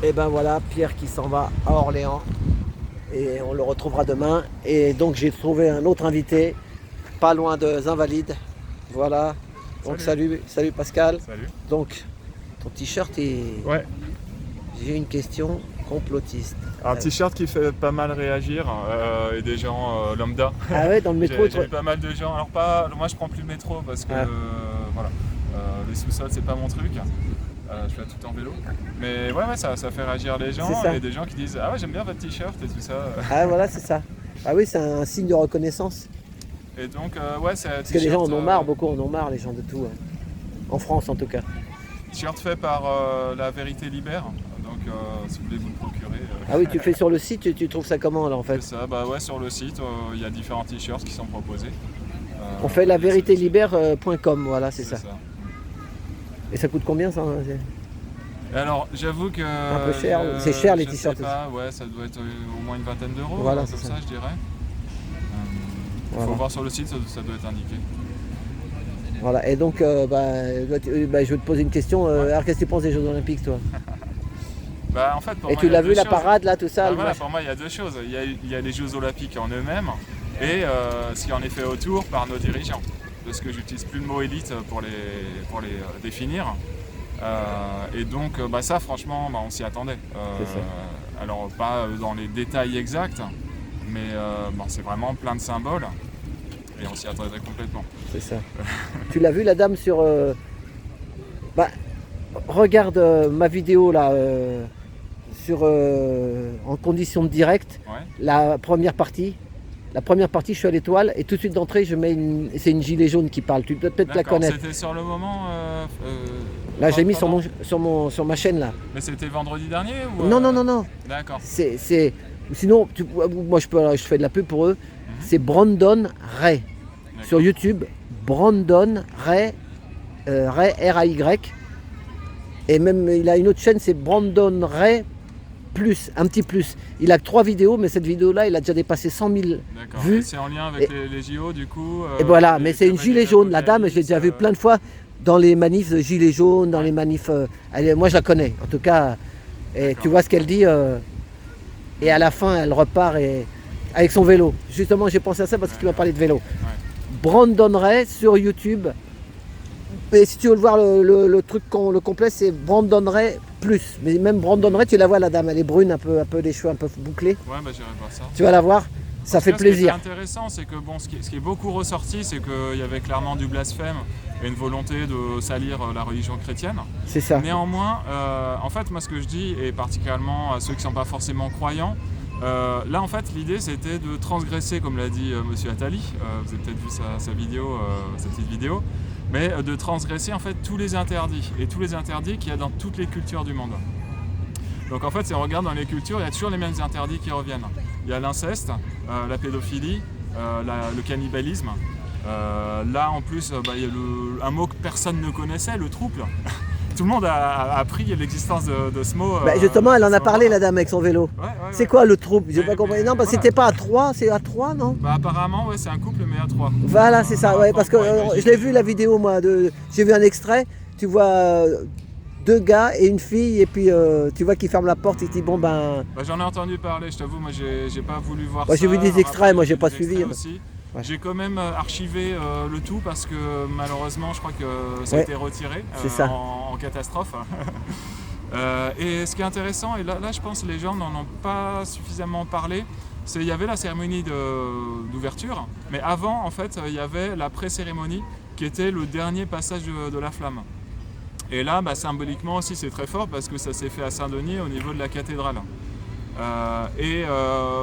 Et ben voilà, Pierre qui s'en va à Orléans. Et on le retrouvera demain. Et donc j'ai trouvé un autre invité, pas loin de Invalides. Voilà. Donc salut Pascal. Salut. Donc ton t-shirt est... Ouais, J'ai une question complotiste. un t-shirt qui fait pas mal réagir et des gens lambda. Ah ouais, dans le métro, J'ai eu pas mal de gens. Alors pas, moi je prends plus le métro parce que Ah. voilà, les sous-sols c'est pas mon truc. Je fais tout en vélo. Mais ouais, ça fait réagir les gens C'est ça. et des gens qui disent ah ouais j'aime bien votre t-shirt et tout ça. Ah voilà, c'est ça. Ah oui, c'est un signe de reconnaissance. Et donc ouais c'est un Parce que les gens en t-shirt, ont marre, beaucoup en ont marre, les gens de tout. En France en tout cas. t-shirt fait par La Vérité Libère. Donc si vous voulez vous le procurer. Ah oui, tu le fais sur le site, tu trouves ça comment là en fait? C'est ça, bah ouais sur le site il y a différents t-shirts qui sont proposés. On fait lavéritéliber.com, voilà, c'est ça. ça. Et ça coûte combien ça? Et alors, j'avoue que. Un peu cher, c'est cher, les je t-shirts sais pas, ouais, ça doit être au moins une vingtaine d'euros, Voilà, comme c'est ça, ça. je dirais. Voilà. Faut voir sur le site, ça doit être indiqué. Voilà, et donc je vais te poser une question. Alors qu'est-ce que tu penses des Jeux Olympiques toi? Bah, en fait, pour Et moi, tu il y a l'as deux vu la choses. parade là, tout ça? Bah, le voilà, match pour moi, il y a deux choses. Il y a les Jeux Olympiques en eux-mêmes et ce qui en est fait autour par nos dirigeants. Parce que j'utilise plus le mot élite pour les définir. Et donc, ça, franchement, on s'y attendait. C'est ça. Alors, pas dans les détails exacts, mais c'est vraiment plein de symboles. Et on s'y attendait complètement. C'est ça. Tu l'as vu la dame sur... regarde ma vidéo là, sur, en condition de direct, Ouais. la première partie. La première partie, je suis à l'étoile et tout de suite d'entrée, je mets c'est une gilet jaune qui parle. Tu peux peut-être la D'accord, connaître. c'était sur le moment. Là, j'ai mis pendant- sur ma chaîne là. Mais c'était vendredi dernier ou Non. D'accord. Sinon, moi je fais de la pub pour eux. C'est Brandon Ray. D'accord. Sur YouTube, Brandon Ray, R-A-Y. Et même, il a une autre chaîne, c'est Brandon Ray plus, un petit plus. Il a que 3 vidéos, mais cette vidéo-là, il a déjà dépassé 100 000 D'accord. vues. Et c'est en lien avec les JO du coup. Et voilà, les mais c'est une campagnes gilet jaune. La dame, je l'ai déjà vue d'Apocalypse, plein de fois dans les manifs de gilets jaunes, dans les manifs. Moi, je la connais, en tout cas. Et D'accord. tu vois ce qu'elle dit. Et à la fin, elle repart avec son vélo. Justement, j'ai pensé à ça parce que tu m'as parlé de vélo. Brandon Ray sur YouTube. Et si tu veux le voir, le truc, le complet, c'est Brandon Ray plus. Mais même Brandon Ray, tu la vois, la dame, elle est brune, un peu les cheveux un peu bouclés. Ouais, j'irai voir ça. Tu vas la voir, ça fait plaisir. Ce qui est intéressant, c'est que ce qui est beaucoup ressorti, c'est qu'il y avait clairement du blasphème et une volonté de salir la religion chrétienne. C'est ça. Néanmoins, en fait, moi, ce que je dis, et particulièrement à ceux qui ne sont pas forcément croyants, là, en fait, l'idée, c'était de transgresser, comme l'a dit Monsieur Attali. Vous avez peut-être vu sa vidéo, sa petite vidéo, mais de transgresser en fait tous les interdits et tous les interdits qu'il y a dans toutes les cultures du monde. Donc en fait, si on regarde dans les cultures, il y a toujours les mêmes interdits qui reviennent. Il y a l'inceste, la pédophilie, le cannibalisme. Là, en plus, il y a un mot que personne ne connaissait, le trouble. Tout le monde a appris l'existence de ce mot. Justement, elle en a parlé, la dame, avec son vélo. Ouais, c'est quoi le trouble? J'ai pas compris. Non, parce que voilà. c'était pas à 3, c'est à 3, non? Apparemment, ouais, c'est un couple, mais à 3. Voilà, c'est ça, ouais, parce que je l'ai vu la vidéo, moi. J'ai vu un extrait, tu vois 2 gars et une fille, et puis tu vois qu'ils ferment la porte, et tu dis bon ben. J'en ai entendu parler, je t'avoue, moi j'ai pas voulu voir ça. J'ai vu des extraits, moi j'ai pas suivi. Aussi. Ouais. J'ai quand même archivé le tout parce que malheureusement je crois que ça a été retiré en catastrophe. Et ce qui est intéressant, et là je pense que les gens n'en ont pas suffisamment parlé, c'est qu'il y avait la cérémonie d'ouverture, mais avant en fait il y avait la pré-cérémonie qui était le dernier passage de la flamme. Et là symboliquement aussi c'est très fort parce que ça s'est fait à Saint-Denis au niveau de la cathédrale.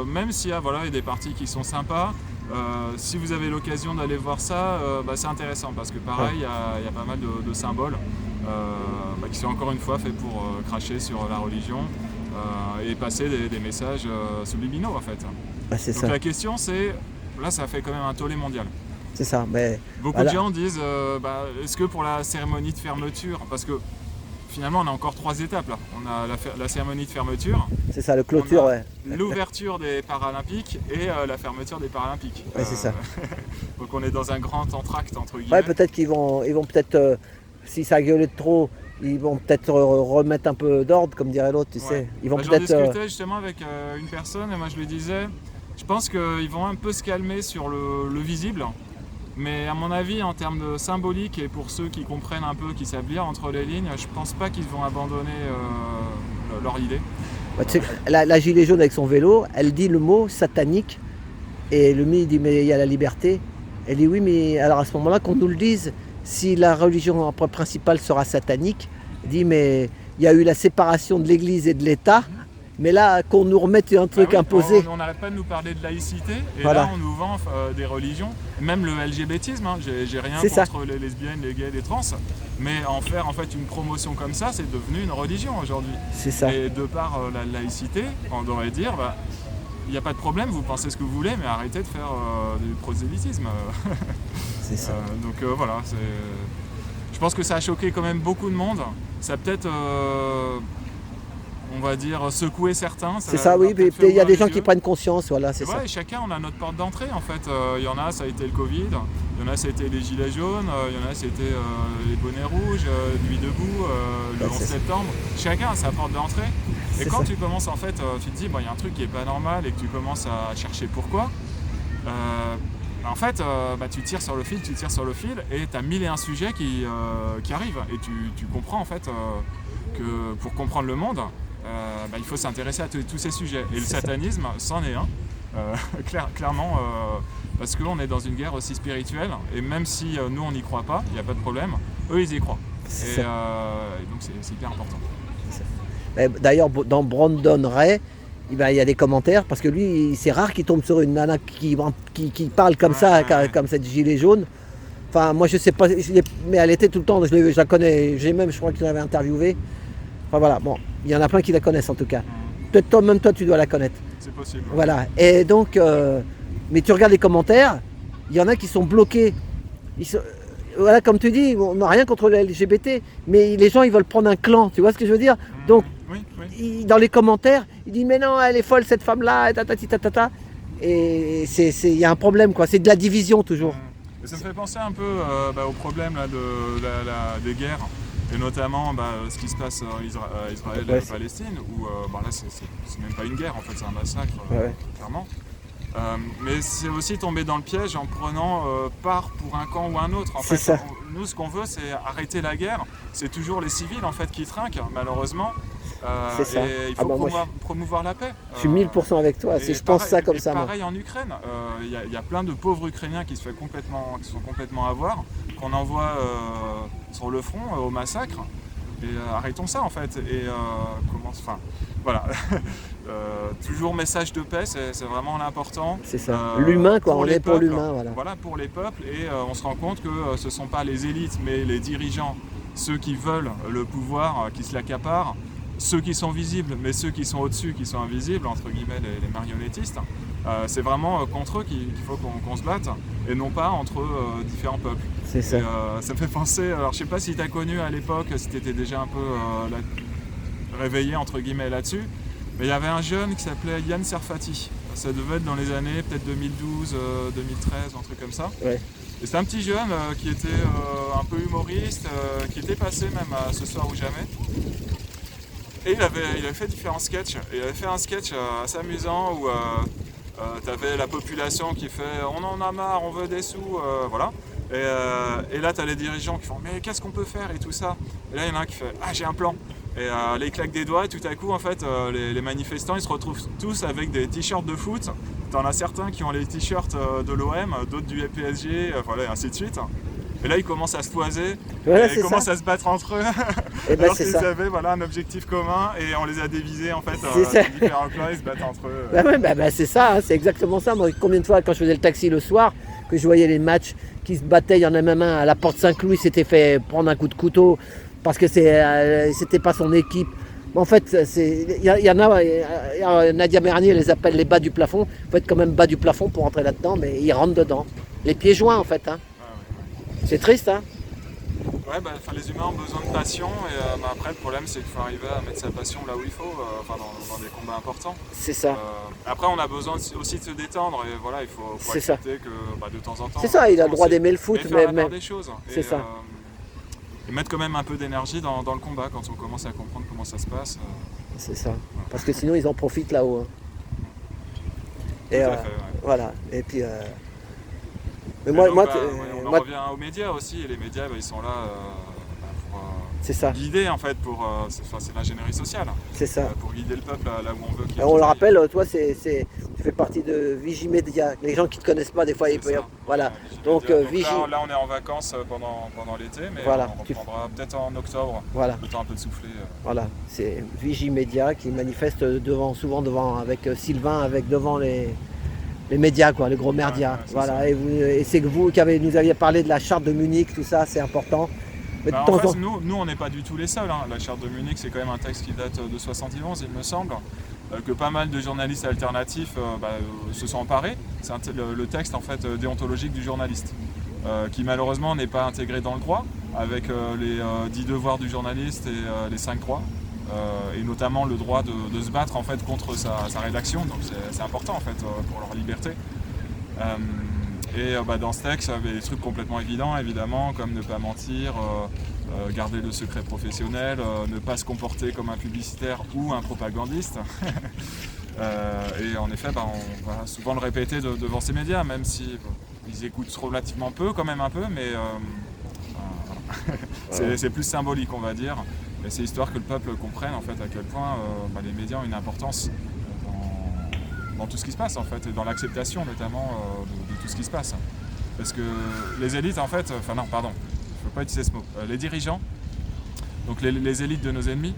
Même s'il y a des parties qui sont sympas, si vous avez l'occasion d'aller voir ça, c'est intéressant parce que pareil, il y a pas mal de symboles qui sont encore une fois faits pour cracher sur la religion et passer des messages subliminaux en fait. C'est Donc ça. la question c'est, là ça fait quand même un tollé mondial. C'est ça. Mais beaucoup de gens disent, est-ce que pour la cérémonie de fermeture, parce que finalement on a encore 3 étapes là, on a la cérémonie de fermeture. C'est ça, le clôture, ouais. L'ouverture des Paralympiques et la fermeture des Paralympiques. Ouais, c'est ça. Donc on est dans un grand entracte entre guillemets. Ouais, peut-être qu'ils vont peut-être, si ça gueulait de trop, ils vont peut-être remettre un peu d'ordre, comme dirait l'autre, tu sais. Ils vont J'en peut-être. discutais justement avec une personne et moi je lui disais, je pense qu'ils vont un peu se calmer sur le visible. Mais à mon avis, en termes de symbolique, et pour ceux qui comprennent un peu, qui savent lire entre les lignes, je pense pas qu'ils vont abandonner leur idée. Bah, tu sais, la gilet jaune avec son vélo, elle dit le mot satanique. Et le il dit mais il y a la liberté. Elle dit oui, mais alors à ce moment-là, qu'on nous le dise, si la religion principale sera satanique, elle dit mais il y a eu la séparation de l'Église et de l'État. Mais là, qu'on nous remette un truc imposé. On n'arrête pas de nous parler de laïcité, et voilà. là on nous vend des religions, même le LGBTisme, hein. J'ai rien contre les lesbiennes, les gays, les trans, mais en faire en fait une promotion comme ça, c'est devenu une religion aujourd'hui. C'est ça. Et de par la laïcité, on devrait dire, il n'y a pas de problème, vous pensez ce que vous voulez, mais arrêtez de faire du prosélytisme. C'est ça. Donc voilà, je pense que ça a choqué quand même beaucoup de monde, ça a peut-être... on va dire secouer certains. C'est ça, oui, mais il y a des gens qui prennent conscience, voilà, c'est ça. Et chacun, on a notre porte d'entrée en fait. Il y en a, ça a été le Covid, il y en a, ça a été les gilets jaunes, il y en a, c'était les bonnets rouges, Nuit debout, le 11 septembre. Chacun a sa porte d'entrée. Et quand tu commences en fait, tu te dis, il y a un truc qui est pas normal et que tu commences à chercher pourquoi, en fait, tu tires sur le fil, et tu as 1001 sujets qui arrivent. Et tu comprends en fait que pour comprendre le monde, il faut s'intéresser à tous ces sujets. Et le satanisme, c'en est un, clairement, parce qu'on est dans une guerre aussi spirituelle, et même si nous on n'y croit pas, il n'y a pas de problème, eux ils y croient. Et donc c'est hyper important. D'ailleurs, dans Brandon Ray, il y a des commentaires, parce que lui, c'est rare qu'il tombe sur une nana qui parle comme ça, comme cette gilet jaune. Enfin, moi je sais pas, mais elle était tout le temps, je la connais, je crois que je l'avais interviewée. Enfin voilà, bon, il y en a plein qui la connaissent en tout cas. Peut-être toi, tu dois la connaître. C'est possible. Voilà, et donc, mais tu regardes les commentaires, il y en a qui sont bloqués. Voilà, comme tu dis, on n'a rien contre les LGBT, mais les gens, ils veulent prendre un clan, tu vois ce que je veux dire? Donc, dans les commentaires, ils disent, mais non, elle est folle cette femme-là, et il y a un problème, quoi, c'est de la division toujours. Et ça me fait penser un peu au problème là, des guerres. Et notamment ce qui se passe Israël et Palestine, où là c'est même pas une guerre, en fait c'est un massacre, clairement. Mais c'est aussi tomber dans le piège en prenant part pour un camp ou un autre. En fait, nous ce qu'on veut c'est arrêter la guerre, c'est toujours les civils en fait qui trinquent malheureusement. Et il faut promouvoir la paix. Je suis 1000% avec toi, si je pense ça comme ça. Pareil en Ukraine, il y a plein de pauvres Ukrainiens qui sont complètement à voir, qu'on envoie sur le front au massacre. Et arrêtons ça en fait. Et voilà. Toujours message de paix, c'est vraiment l'important. C'est ça. L'humain, quoi. On est pour l'humain, voilà. Voilà, pour les peuples. Et on se rend compte que ce ne sont pas les élites, mais les dirigeants, ceux qui veulent le pouvoir, qui se l'accaparent. Ceux qui sont visibles, mais ceux qui sont au-dessus, qui sont invisibles, entre guillemets les marionnettistes, c'est vraiment contre eux qu'il faut qu'on se batte, et non pas entre différents peuples. C'est ça. Et, ça me fait penser, alors je sais pas si tu as connu à l'époque, si tu étais déjà un peu réveillé entre guillemets là-dessus, mais il y avait un jeune qui s'appelait Yann Serfati. Ça devait être dans les années peut-être 2012, 2013, un truc comme ça. Ouais. Et c'était un petit jeune qui était un peu humoriste, qui était passé même à Ce soir ou jamais. Et il avait fait différents sketchs. Et il avait fait un sketch assez amusant où tu avais la population qui fait « on en a marre, on veut des sous voilà. Et là tu as les dirigeants qui font « mais qu'est-ce qu'on peut faire ?» et tout ça. Et là il y en a un qui fait « ah j'ai un plan !» Et là il claque des doigts et tout à coup en fait les manifestants ils se retrouvent tous avec des t-shirts de foot. T'en as certains qui ont les t-shirts de l'OM, d'autres du PSG, voilà, et ainsi de suite. Et là, ils commencent à se toiser, ils commencent à se battre entre eux, alors qu'ils avaient un objectif commun, et on les a dévisés en fait, différents clans, ils se battent entre eux. C'est ça, hein, c'est exactement ça. Moi, combien de fois, quand je faisais le taxi le soir, que je voyais les matchs qui se battaient, il y en a même un à la Porte Saint-Cloud, il s'était fait prendre un coup de couteau, parce que c'était pas son équipe. En fait, il y en a, Nadia Bernier les appelle les bas du plafond. Il faut être quand même bas du plafond pour rentrer là-dedans, mais ils rentrent dedans. Les pieds joints en fait. Hein. C'est triste, hein? Ouais, les humains ont besoin de passion, et après le problème c'est qu'il faut arriver à mettre sa passion là où il faut, dans des combats importants. C'est ça. Après on a besoin aussi de se détendre, et voilà, il faut accepter que de temps en temps... C'est ça, il a le droit d'aimer le foot, mais faire des choses. C'est ça. mettre quand même un peu d'énergie dans le combat quand on commence à comprendre comment ça se passe. C'est ça. Parce que sinon, ils en profitent là-haut. Hein. Et Tout à fait, ouais. voilà. Et puis. Mais Et moi, donc, moi, on en moi, revient aux médias aussi, et les médias ils sont là pour c'est ça. guider en fait, c'est l'ingénierie sociale, C'est ça. pour guider le peuple là où on veut qu'il On le aille. rappelle, toi, tu fais partie de Vigimedia. Les gens qui ne te connaissent pas, des fois, C'est ils peuvent. ça. Voilà. Ouais, Donc, là, on est en vacances pendant l'été, mais Voilà. on reprendra peut-être en octobre, Voilà. le temps un peu de souffler. Voilà. C'est Vigimedia qui manifeste souvent devant, avec Sylvain, devant les médias, quoi, les gros médias. Ouais, c'est voilà. ça. Et c'est que vous qui nous aviez parlé de la charte de Munich, tout ça, c'est important. Mais de En temps fait, en nous on n'est pas du tout les seuls. Hein. La charte de Munich, c'est quand même un texte qui date de 71, il me semble, que pas mal de journalistes alternatifs se sont emparés. C'est le texte en fait déontologique du journaliste, qui malheureusement n'est pas intégré dans le droit, avec les 10 devoirs du journaliste et les 5 droits, et notamment le droit de se battre en fait contre sa rédaction. Donc c'est important en fait pour leur liberté. Dans ce texte, il y avait des trucs complètement évidents, évidemment, comme ne pas mentir, garder le secret professionnel, ne pas se comporter comme un publicitaire ou un propagandiste. Et en effet, on va souvent le répéter devant ces médias, même si ils écoutent relativement peu, quand même un peu, mais voilà. C'est plus symbolique, on va dire. Et c'est histoire que le peuple comprenne en fait à quel point les médias ont une importance dans tout ce qui se passe en fait, et dans l'acceptation notamment de tout ce qui se passe. Parce que les élites en fait, il ne faut pas utiliser ce mot, les dirigeants, donc les élites de nos ennemis,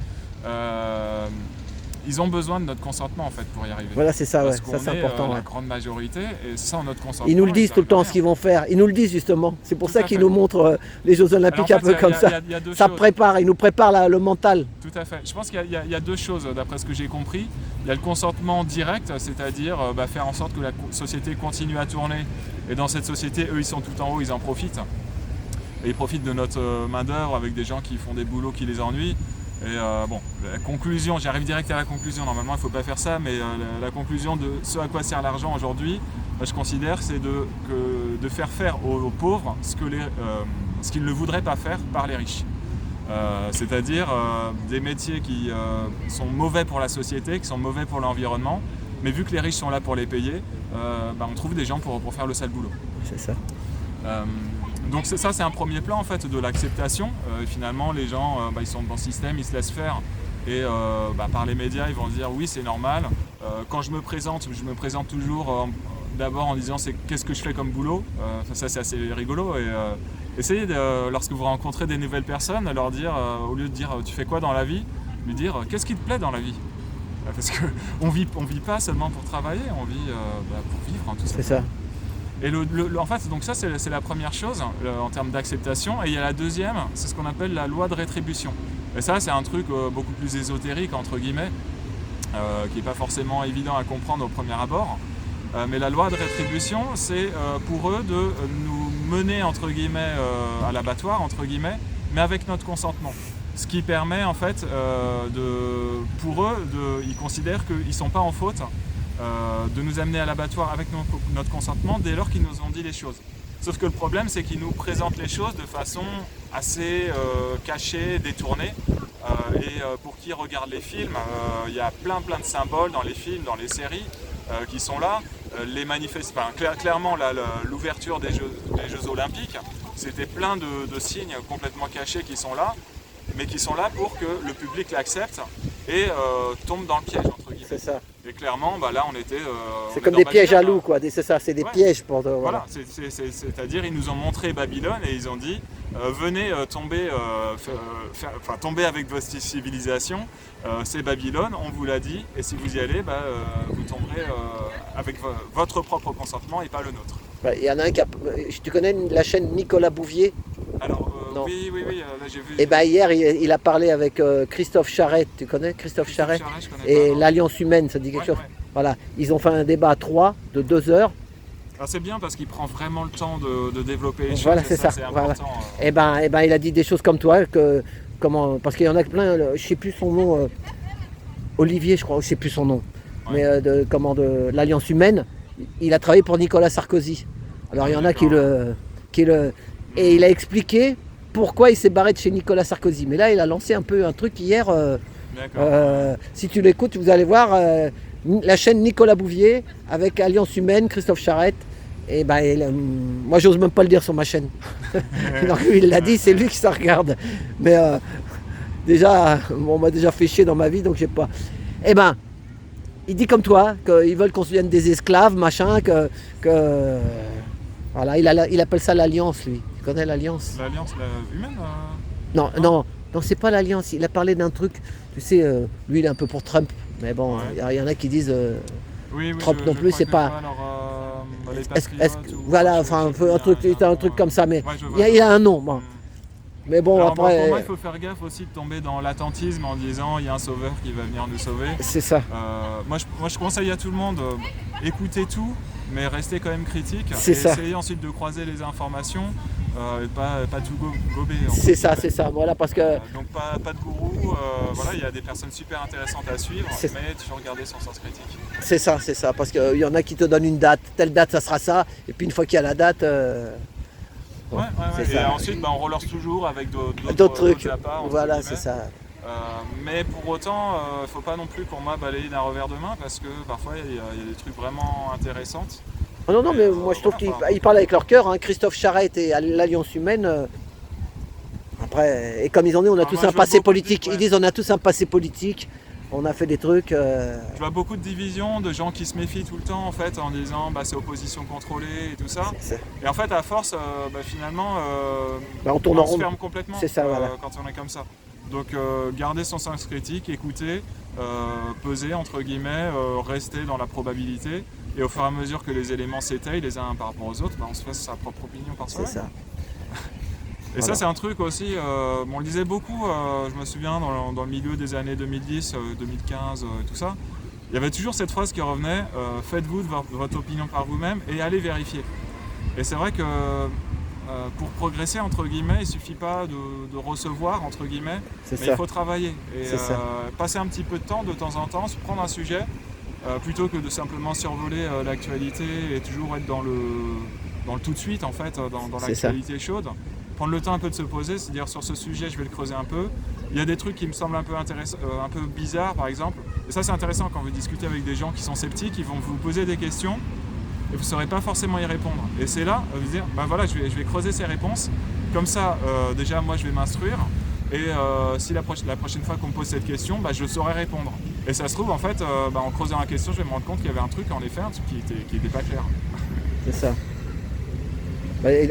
ils ont besoin de notre consentement en fait pour y arriver. Voilà, c'est ça, parce ouais. qu'on Ça, c'est est important. la Ouais. grande majorité, et sans notre consentement... Ils nous le disent tout le temps, ce qu'ils vont faire. Ils nous le disent justement. C'est pour ça qu'ils nous montrent les Jeux Olympiques un peu comme ça. Ça prépare, ils nous préparent le mental. Tout à fait. Je pense qu'il y a deux choses, d'après ce que j'ai compris. Il y a le consentement direct, c'est-à-dire faire en sorte que la société continue à tourner. Et dans cette société, eux, ils sont tout en haut, ils en profitent. Et ils profitent de notre main-d'œuvre avec des gens qui font des boulots qui les ennuient. Et la conclusion, j'arrive direct à la conclusion, normalement il ne faut pas faire ça, mais la conclusion de ce à quoi sert l'argent aujourd'hui, je considère, c'est de faire aux pauvres ce qu'ils ne voudraient pas faire par les riches. C'est-à-dire des métiers qui sont mauvais pour la société, qui sont mauvais pour l'environnement, mais vu que les riches sont là pour les payer, on trouve des gens pour faire le sale boulot. C'est ça. Donc ça c'est un premier plan en fait de l'acceptation. Finalement les gens ils sont dans le système, ils se laissent faire, et par les médias ils vont dire oui c'est normal. Quand je me présente toujours d'abord en disant qu'est-ce que je fais comme boulot. Ça c'est assez rigolo, et essayez lorsque vous rencontrez des nouvelles personnes, leur dire au lieu de dire tu fais quoi dans la vie, lui dire qu'est-ce qui te plaît dans la vie. Parce qu'on vit pas seulement pour travailler, on vit pour vivre, hein, tout ça. C'est ça. Et en fait, donc ça c'est la première chose en termes d'acceptation. Et il y a la deuxième, c'est ce qu'on appelle la loi de rétribution. Et ça c'est un truc beaucoup plus ésotérique entre guillemets, qui n'est pas forcément évident à comprendre au premier abord. Mais la loi de rétribution, c'est pour eux de nous mener entre guillemets à l'abattoir entre guillemets, mais avec notre consentement. Ce qui permet en fait pour eux, ils considèrent qu'ils ne sont pas en faute. De nous amener à l'abattoir avec notre consentement dès lors qu'ils nous ont dit les choses. Sauf que le problème c'est qu'ils nous présentent les choses de façon assez cachée, détournée, et pour qui regarde les films, il y a plein de symboles dans les films, dans les séries qui sont là. Clairement l'ouverture des Jeux Olympiques, c'était plein de signes complètement cachés qui sont là, mais qui sont là pour que le public l'accepte et tombe dans le piège entre guillemets. C'est ça. Et clairement, là on était... c'est comme des pièges à loups, quoi. C'est ça, c'est des pièges pour... Voilà, c'est-à-dire ils nous ont montré Babylone et ils ont dit venez tomber avec votre civilisation, c'est Babylone, on vous l'a dit, et si vous y allez, vous tomberez avec votre propre consentement et pas le nôtre. Il y en a un qui a... Tu connais la chaîne Nicolas Bouvier? Alors, non. Oui, là j'ai vu... Et hier, il a parlé avec Christophe Charette, tu connais Christophe Charette? Je connais Et pas, l'Alliance Humaine, ça dit quelque chose? Voilà, ils ont fait un débat à 3 de 2 heures. Alors c'est bien parce qu'il prend vraiment le temps de développer les choses. Voilà, c'est ça. C'est Voilà. important. Et il a dit des choses comme toi, parce qu'il y en a plein, je sais plus son nom, Olivier, je crois, je sais plus son nom, mais de l'Alliance Humaine, il a travaillé pour Nicolas Sarkozy. Alors il y en a et il a expliqué pourquoi il s'est barré de chez Nicolas Sarkozy. Mais là, il a lancé un peu un truc hier. Si tu l'écoutes, vous allez voir la chaîne Nicolas Bouvier avec Alliance Humaine, Christophe Charette. Et moi, j'ose même pas le dire sur ma chaîne. Donc, il l'a dit, c'est lui qui ça regarde. Mais déjà, on m'a déjà fait chier dans ma vie, donc j'ai pas. Eh ben, il dit comme toi, qu'ils veulent qu'on devienne des esclaves, machin, voilà, il appelle ça l'Alliance, lui. Tu connais l'Alliance? L'Alliance humaine Non, c'est pas l'Alliance. Il a parlé d'un truc, tu sais, lui, il est un peu pour Trump. Mais bon, il y en a qui disent Trump non plus, c'est pas. Voilà, enfin, un truc comme ça, mais il a un nom. Bon. Mais bon, alors, après. Pour moi, il faut faire gaffe aussi de tomber dans l'attentisme en disant il y a un sauveur qui va venir nous sauver. C'est ça. Moi, je conseille à tout le monde écoutez tout, mais restez quand même critique. C'est ça. Essayez ensuite de croiser les informations et pas tout gober. C'est ça. Voilà, parce que. Donc, pas de gourou. Voilà, il y a des personnes super intéressantes à suivre, mais toujours garder son sens critique. C'est ça. Parce qu'il y en a qui te donnent une date. Telle date, ça sera ça. Et puis, une fois qu'il y a la date. Ouais. Et ensuite, on relance toujours avec d'autres trucs. Appâts, voilà, c'est ça. Mais pour autant, il ne faut pas non plus pour moi balayer d'un revers de main parce que parfois il y a des trucs vraiment intéressants. Non, mais moi je trouve qu'ils parlent avec leur cœur. Hein. Christophe Charette et l'Alliance Humaine. Après, et comme ils en ont, on a tous un passé politique. Ils disent on a tous un passé politique. On a fait des trucs. Je vois beaucoup de divisions, de gens qui se méfient tout le temps en fait en disant c'est opposition contrôlée et tout ça. Et en fait à force finalement on se ferme complètement voilà. Quand on est comme ça. Donc garder son sens critique, écouter, peser entre guillemets, rester dans la probabilité et au fur et à mesure que les éléments s'étayent les uns par rapport aux autres, on se fait sa propre opinion par soi. C'est ça. Et voilà. Ça c'est un truc aussi, on le disait beaucoup, je me souviens dans le milieu des années 2010, 2015, tout ça, il y avait toujours cette phrase qui revenait, faites-vous de votre opinion par vous-même et allez vérifier. Et c'est vrai que pour progresser entre guillemets, il ne suffit pas de recevoir entre guillemets, il faut travailler et passer un petit peu de temps en temps, se prendre un sujet, plutôt que de simplement survoler l'actualité et toujours être dans le tout de suite en fait, dans l'actualité chaude. Prendre le temps un peu de se poser, c'est-à-dire sur ce sujet je vais le creuser un peu. Il y a des trucs qui me semblent un peu bizarres par exemple. Et ça c'est intéressant quand vous discutez avec des gens qui sont sceptiques, ils vont vous poser des questions et vous ne saurez pas forcément y répondre. Et c'est là, vous dire, voilà, je vais creuser ces réponses. Comme ça, déjà moi je vais m'instruire et si la prochaine fois qu'on me pose cette question, je saurai répondre. Et ça se trouve en fait, en creusant la question, je vais me rendre compte qu'il y avait un truc qui était pas clair. C'est ça.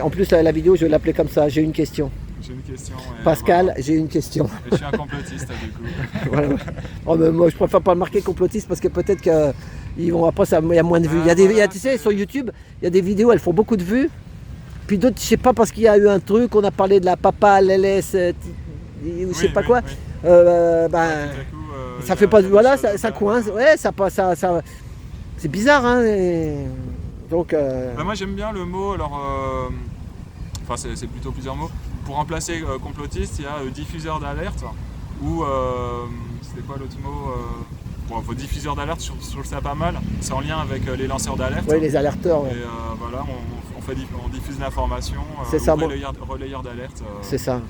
En plus, la vidéo, je vais l'appeler comme ça. J'ai une question. J'ai une question. Pascal, voilà. J'ai une question. Et je suis un complotiste, du coup. Voilà. Moi, je préfère pas le marquer complotiste parce que peut-être qu'ils vont après, il y a moins de vues. Tu sais, sur YouTube, il y a des vidéos, elles font beaucoup de vues. Puis d'autres, je sais pas, parce qu'il y a eu un truc, on a parlé de la papa, LLS, ou je sais pas quoi. Ça fait pas de. Voilà, ça coince. Ouais, ça c'est bizarre, hein. Donc, moi j'aime bien le mot, alors c'est plutôt plusieurs mots. Pour remplacer complotiste, il y a diffuseur d'alerte ou c'était quoi l'autre mot diffuseur d'alerte, je trouve ça pas mal. C'est en lien avec les lanceurs d'alerte. Oui, les alerteurs. Et voilà, on diffuse l'information. Relayeur d'alerte. C'est ça.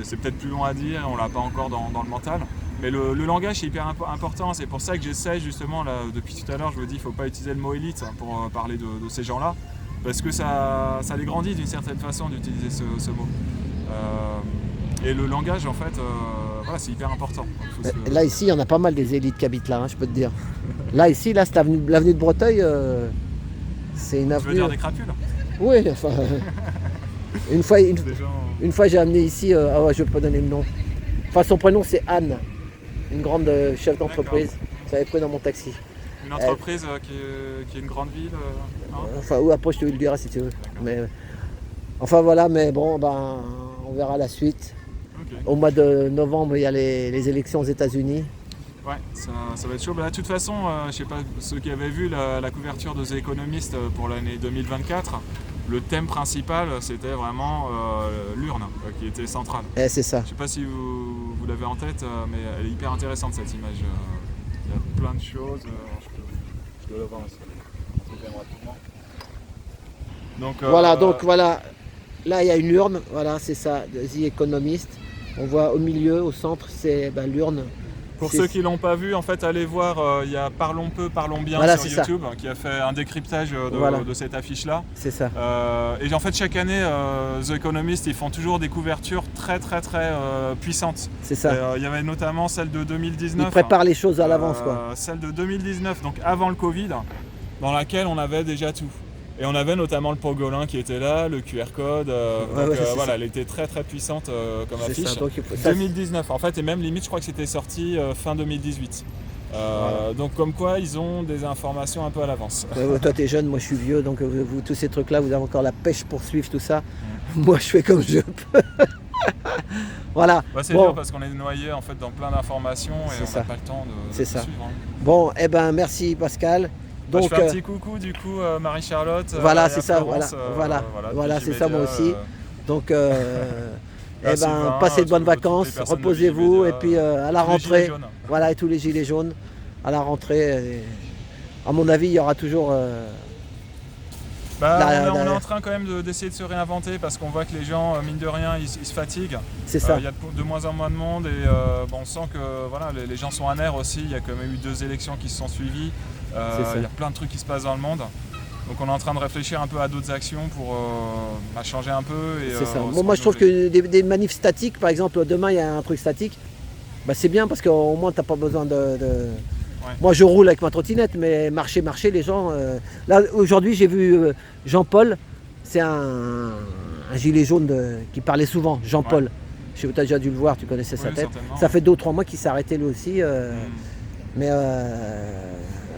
C'est peut-être plus long à dire, on l'a pas encore dans le mental. Mais le langage est hyper important, c'est pour ça que j'essaie justement, là, depuis tout à l'heure, je me dis qu'il ne faut pas utiliser le mot élite pour parler de ces gens-là, parce que ça les grandit d'une certaine façon d'utiliser ce mot. Et le langage, en fait, c'est hyper important. Là, ici, il y en a pas mal des élites qui habitent là, je peux te dire. Là, ici, c'est l'avenue de Breteuil, c'est une avenue... Tu veux dire des crapules ? Oui, enfin... une fois, j'ai amené ici... je ne vais pas donner le nom. Enfin, son prénom, c'est Anne. Une grande chef d'entreprise. J'avais pris dans mon taxi. Une entreprise qui est une grande ville ou après je te le dirai si tu veux. Mais, voilà, mais bon, on verra la suite. Okay. Au mois de novembre, il y a les élections aux États-Unis. Ouais, ça va être chaud. De toute façon, je ne sais pas ceux qui avaient vu la couverture de The Economist pour l'année 2024. Le thème principal, c'était vraiment l'urne qui était centrale. C'est ça. Je ne sais pas si vous l'avez en tête, mais elle est hyper intéressante cette image. Il y a plein de choses. Je dois l'avoir aussi. Donc, voilà. Là, il y a une urne, voilà, c'est ça, The Economist. On voit au milieu, au centre, c'est l'urne. Pour C'est- ceux qui l'ont pas vu, en fait, allez voir, il y a Parlons peu, parlons bien Voilà, sur c'est ça. YouTube qui a fait un décryptage Voilà. de cette affiche-là. C'est ça. Et en fait, chaque année, The Economist, ils font toujours des couvertures très puissantes. C'est ça. Il y avait notamment celle de 2019. Ils préparent les choses à l'avance, quoi. Celle de 2019, donc avant le Covid, dans laquelle on avait déjà tout. Et on avait notamment le pangolin qui était là, le QR code. c'est voilà, ça. elle était très puissante comme C'est affiche. ça. Donc, il faut- ça, 2019 en fait, et même limite, je crois que c'était sorti fin 2018. Voilà. Donc comme quoi, ils ont des informations un peu à l'avance. toi, t'es jeune, moi, je suis vieux, donc vous, tous ces trucs-là, vous avez encore la pêche pour suivre tout ça. Moi, je fais comme je peux. Voilà. Bah, c'est Bon. dur parce qu'on est noyé en fait dans plein d'informations et C'est on ça. n'a pas le temps de C'est tout ça. suivre. Hein. Bon, eh ben, merci, Pascal. Bah, Donc, je fais un petit coucou du coup Marie-Charlotte. voilà, et à c'est ça, Florence, voilà, Digi c'est ça, moi Media, aussi. Donc, à eh Sylvain, ben, passez de bonnes toutes les vacances, personnes de reposez-vous, Digi et puis à la tous les gilets rentrée, jaunes. voilà, et tous les gilets jaunes, à la rentrée, à mon avis, il y aura toujours... Bah, La- on est la- en train quand même d'essayer de se réinventer parce qu'on voit que les gens, mine de rien, ils se fatiguent. c'est ça, Il y a de moins en moins de monde et on sent que voilà, les gens sont amers aussi. Il y a quand même eu 2 élections qui se sont suivies. C'est ça. Il y a plein de trucs qui se passent dans le monde. Donc on est en train de réfléchir un peu à d'autres actions pour changer un peu. Et, c'est ça. se Bon, moi, je trouve renouveler. que des manifs statiques, par exemple, demain, il y a un truc statique, bah, c'est bien parce qu'au moins, t'as pas besoin de... Moi, je roule avec ma trottinette, mais marcher, les gens... Là, aujourd'hui, j'ai vu Jean-Paul, c'est un gilet jaune qui parlait souvent, Jean-Paul. Ouais. Je sais pas, tu as déjà dû le voir, tu connaissais sa Oui, tête. certainement. Ça fait 2 ou 3 mois qu'il s'est arrêté lui aussi. Mm. Mais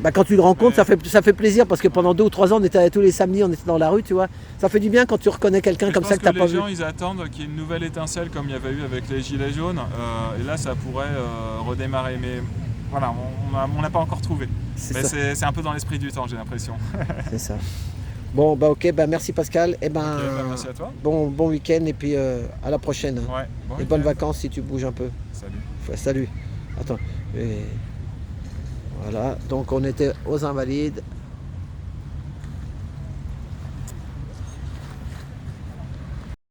bah, quand tu le rencontres, Mais- ça fait plaisir parce que pendant 2 ou 3 ans, on était tous les samedis, on était dans la rue, tu vois. Ça fait du bien quand tu reconnais quelqu'un Je comme pense ça que tu n'as les pas vu. gens, ils attendent qu'il y ait une nouvelle étincelle comme il y avait eu avec les gilets jaunes. Et là, ça pourrait redémarrer. Mais voilà, on n'a pas encore trouvé. C'est Mais ça. c'est un peu dans l'esprit du temps, j'ai l'impression. C'est ça. Bon, bah ok, bah merci Pascal. Et ben, Ok, bah, merci à toi. bon week-end et puis à la prochaine. Ouais, bon Et bonnes week-end. vacances si tu bouges un peu. Salut. Salut. Attends. Voilà, donc on était aux Invalides.